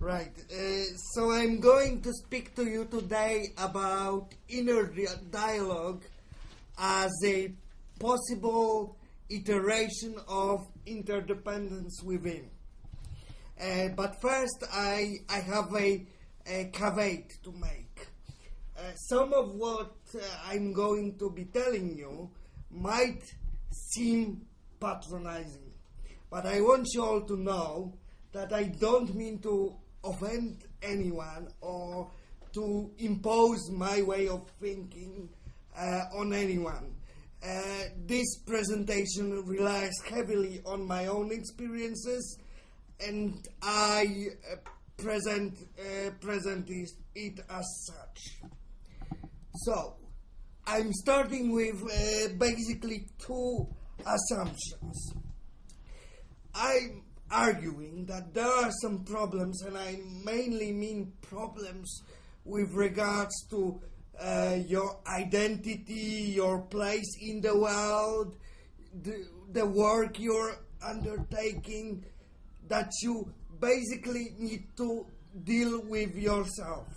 Right. So I'm going to speak to you today about inner dialogue as a possible iteration of interdependence within. But first, I have a caveat to make. Some of what I'm going to be telling you might seem patronizing, but I want you all to know that I don't mean to offend anyone or to impose my way of thinking on anyone. This presentation relies heavily on my own experiences, and I present it as such. So, I'm starting with basically two assumptions. I'm arguing that there are some problems, and I mainly mean problems with regards to your identity, your place in the world, the work you're undertaking, that you basically need to deal with yourself.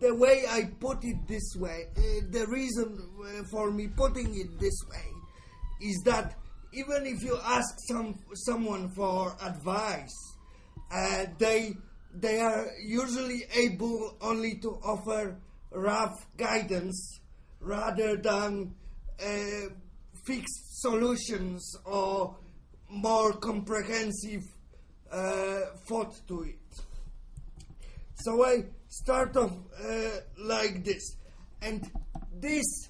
The way I put it this way, the reason for me putting it this way is that even if you ask someone for advice, they are usually able only to offer rough guidance rather than fixed solutions or more comprehensive thought to it. So I start off like this, and this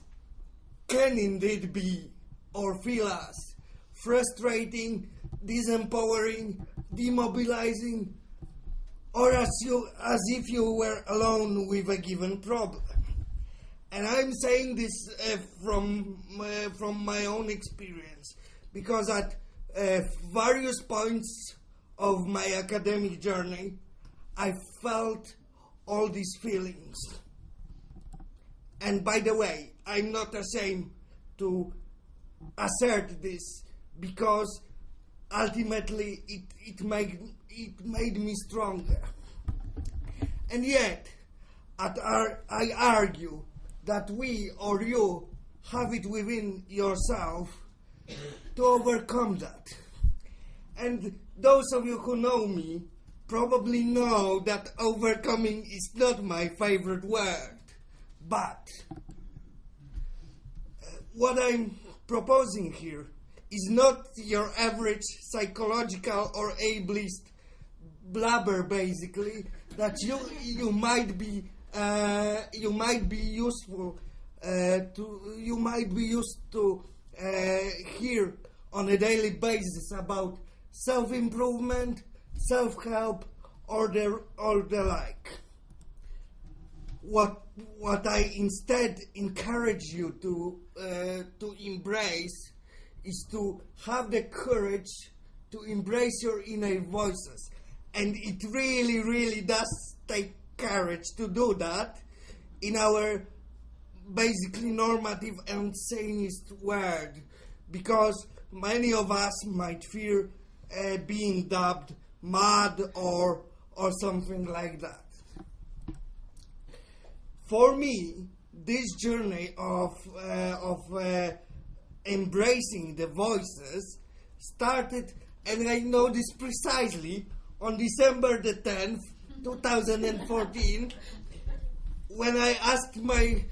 can indeed be or feel as frustrating, disempowering, demobilizing, or as if you were alone with a given problem. And I'm saying this from my own experience, because at various points of my academic journey, I felt all these feelings. And by the way, I'm not ashamed to assert this, because ultimately it made me stronger. And yet, I argue that we or you have it within yourself to overcome that. And those of you who know me probably know that overcoming is not my favorite word. But what I'm proposing here is not your average psychological or ableist blabber, basically, that you might be used to hear on a daily basis about self-improvement, self-help, or the like. What I instead encourage you to embrace is to have the courage to embrace your inner voices. And it really, really does take courage to do that in our basically normative and sanist world, because many of us might fear being dubbed mad or something like that. For me, this journey of embracing the voices started, and I know this precisely, on December the 10th, 2014, when I asked my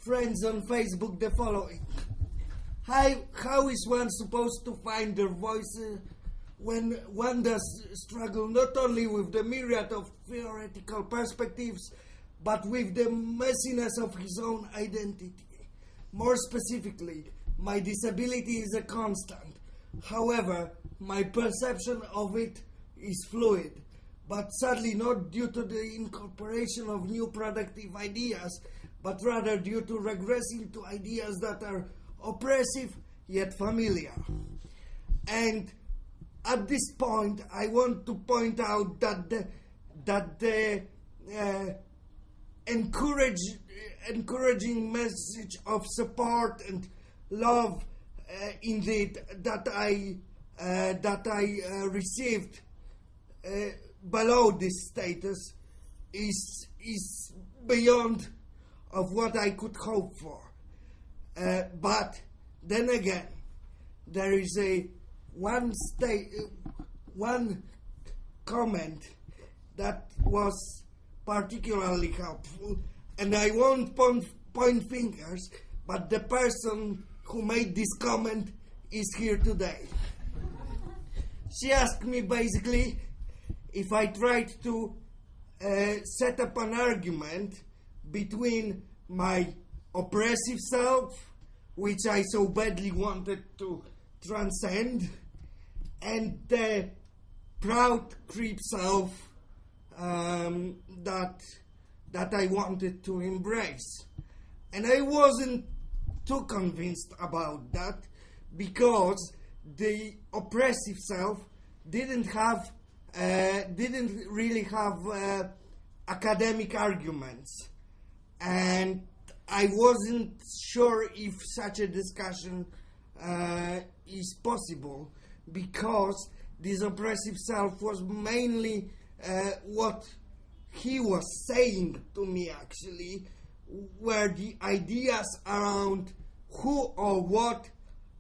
friends on Facebook the following: How is one supposed to find their voice when one does struggle not only with the myriad of theoretical perspectives, but with the messiness of his own identity? More specifically, my disability is a constant. However, my perception of it is fluid, but sadly not due to the incorporation of new productive ideas, but rather due to regressing to ideas that are oppressive yet familiar. And at this point, I want to point out that the encouraging message of support and love, indeed, that I received below this status is beyond of what I could hope for. But then again, there is one comment that was particularly helpful, and I won't point fingers, but the person who made this comment is here today. She asked me basically if I tried to set up an argument between my oppressive self, which I so badly wanted to transcend, and the proud creep self that I wanted to embrace. And I wasn't too convinced about that, because the oppressive self didn't really have academic arguments, and I wasn't sure if such a discussion is possible, because this oppressive self was mainly what he was saying to me actually were the ideas around who or what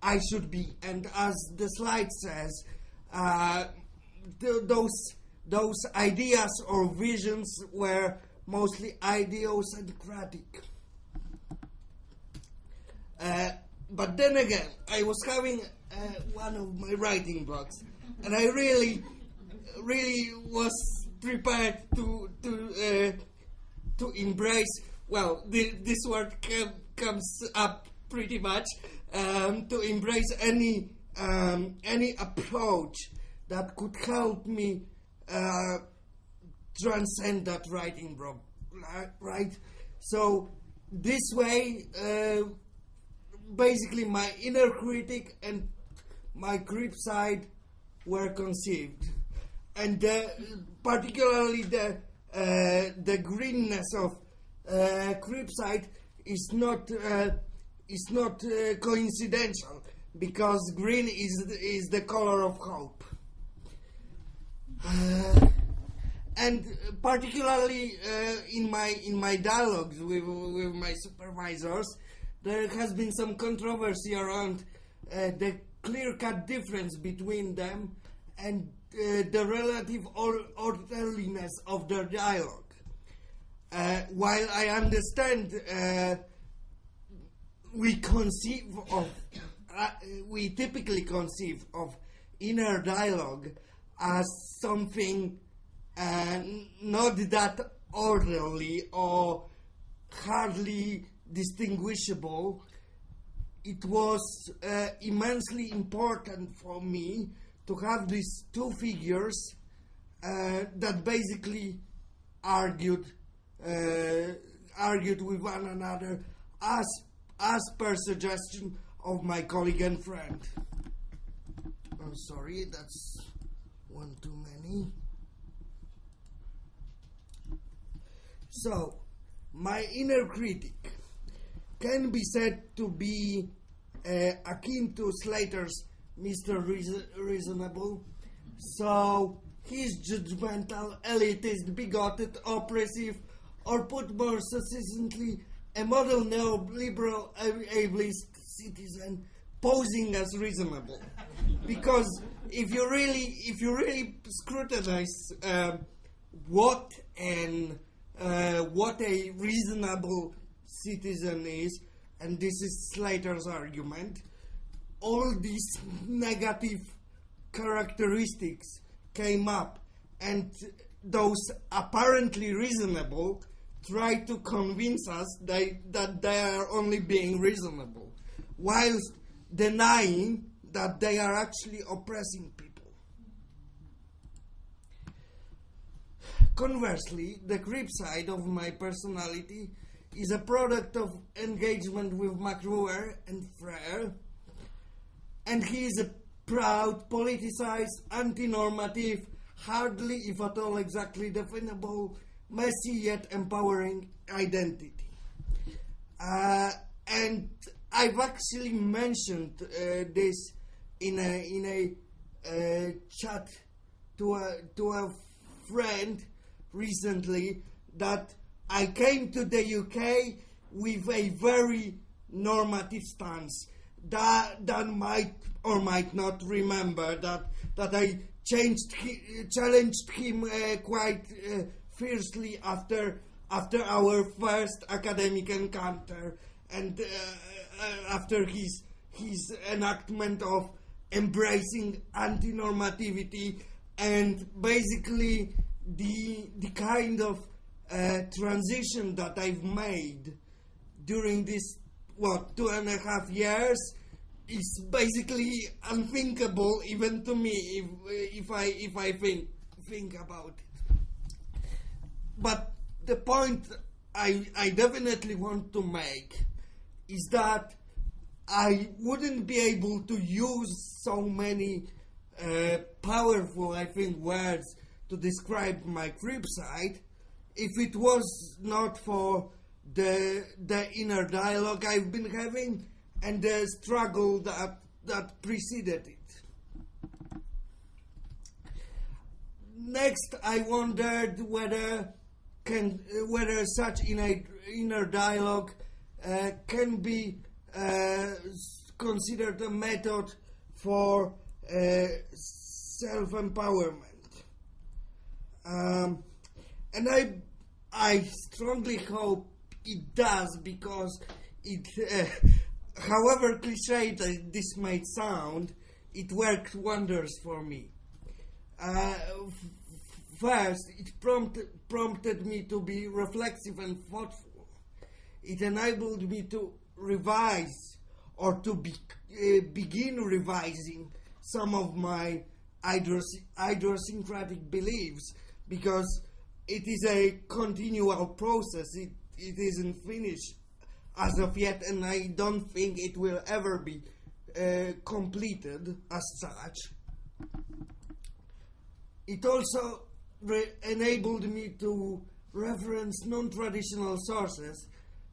I should be. And as the slide says, those ideas or visions were mostly idiosyncratic. But then again, I was having one of my writing blocks, and I really was prepared to embrace. Well, this word comes up pretty much, to embrace any approach that could help me transcend that writing block, right? So this way, basically my inner critic and my creep side were conceived, and particularly the greenness of creep side is not coincidental, because green is the color of hope. And particularly in my dialogues with my supervisors, there has been some controversy around the clear-cut difference between them and the relative orderliness of their dialogue. While I understand we typically conceive of inner dialogue as something not that orderly or hardly distinguishable, it was immensely important for me to have these two figures that basically argued with one another as per suggestion of my colleague and friend. I'm sorry, that's one too many. So, my inner critic can be said to be akin to Slater's Mr. Reasonable. So, he's judgmental, elitist, bigoted, oppressive, or put more succinctly, a model neoliberal ableist citizen posing as reasonable. Because if you really scrutinize what a reasonable citizen is, and this is Slater's argument, all these negative characteristics came up, and those apparently reasonable try to convince us that they are only being reasonable, whilst denying that they are actually oppressing people. Conversely, the creep side of my personality is a product of engagement with McRuer and Frere, and he is a proud, politicized, anti-normative, hardly if at all exactly definable, messy yet empowering identity. And I've actually mentioned this in a chat to a friend recently that I came to the UK with a very normative stance. That might or might not remember that I challenged him quite fiercely after our first academic encounter, and after his enactment of embracing anti-normativity, and basically the kind of transition that I've made during this 2.5 years is basically unthinkable even to me if I think about it. But the point I definitely want to make is that I wouldn't be able to use so many powerful, I think, words to describe my crib side if it was not for the inner dialogue I've been having and the struggle that preceded it. Next, I wondered whether such inner dialogue can be considered a method for self-empowerment. And I strongly hope it does, because it, however cliched this might sound, it worked wonders for me. First, it prompted me to be reflexive and thoughtful. It enabled me to revise or to begin revising some of my idiosyncratic beliefs, because it is a continual process. It isn't finished as of yet, and I don't think it will ever be completed as such. It also enabled me to reference non-traditional sources,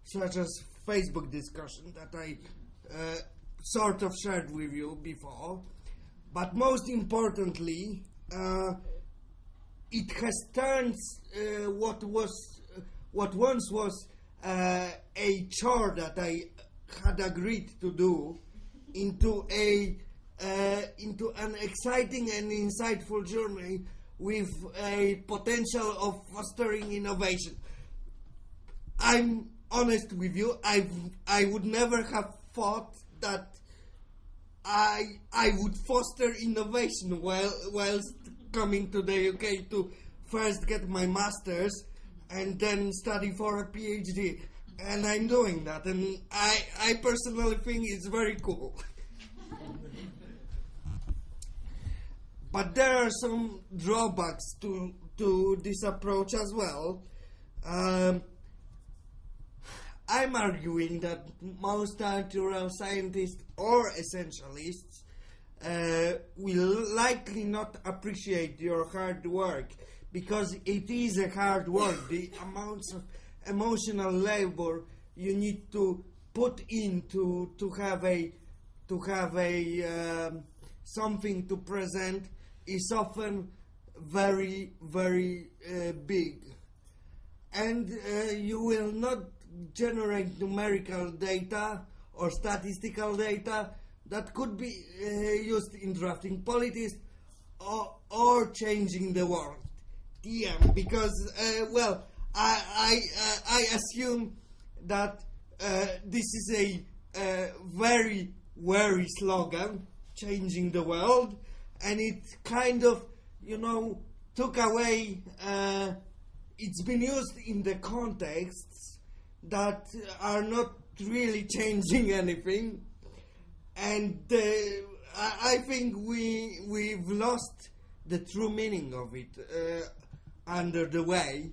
such as Facebook discussion that I sort of shared with you before. But most importantly, it has turned what once was a chore that I had agreed to do into an exciting and insightful journey with a potential of fostering innovation. I'm honest with you, I would never have thought that I would foster innovation whilst coming to the UK to first get my master's and then study for a PhD. And I'm doing that, and I personally think it's very cool. But there are some drawbacks to this approach as well. I'm arguing that most natural scientists or essentialists will likely not appreciate your hard work, because it is a hard work. The amounts of emotional labor you need to put in to have a something to present is often very, very big, and you will not generate numerical data or statistical data that could be used in drafting policies or changing the world. TM, because I assume that this is a very, very slogan, changing the world, and it kind of, took away, it's been used in the contexts that are not really changing anything, and I think we've lost the true meaning of it under the way.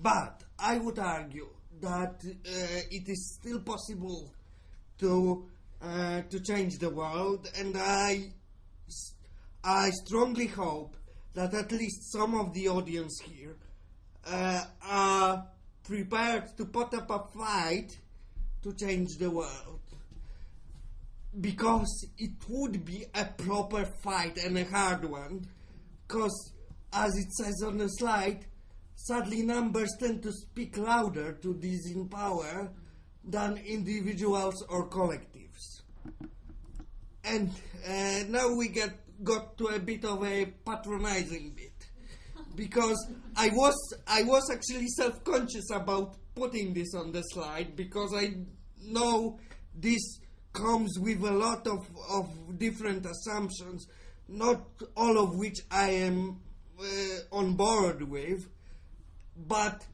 But I would argue that it is still possible to change the world, and I strongly hope that at least some of the audience here are prepared to put up a fight to change the world, because it would be a proper fight and a hard one, because as it says on the slide, sadly numbers tend to speak louder to these in power than individuals or collectives. And now we got to a bit of a patronizing bit, because I was actually self-conscious about putting this on the slide, because I know this comes with a lot of different assumptions, not all of which I am on board with, but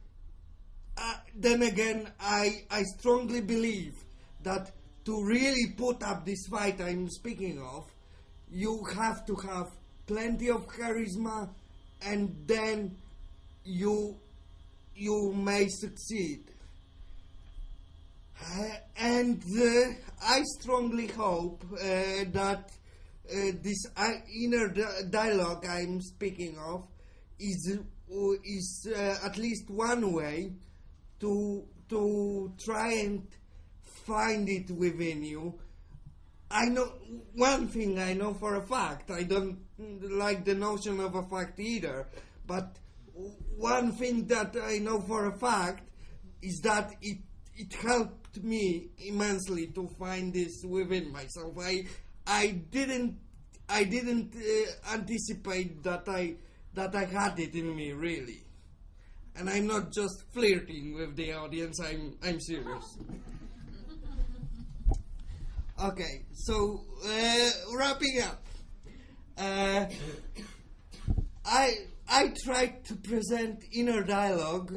then again I strongly believe that to really put up this fight I'm speaking of, you have to have plenty of charisma, and then you may succeed. And I strongly hope that this inner dialogue I'm speaking of is at least one way to try and find it within you. I know one thing I know for a fact. I don't like the notion of a fact either, but one thing that I know for a fact is that it helped me immensely to find this within myself. I didn't anticipate that I had it in me, really, and I'm not just flirting with the audience. I'm serious. Okay, so wrapping up, I tried to present inner dialogue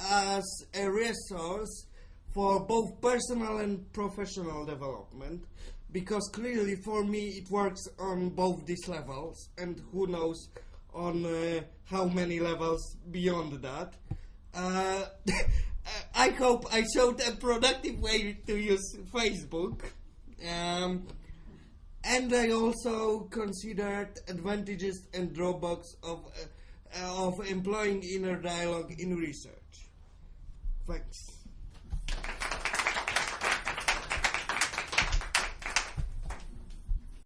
as a resource for both personal and professional development, because clearly for me it works on both these levels, and who knows on how many levels beyond that. I hope I showed a productive way to use Facebook. And I also considered advantages and drawbacks of employing inner dialogue in research. Thanks.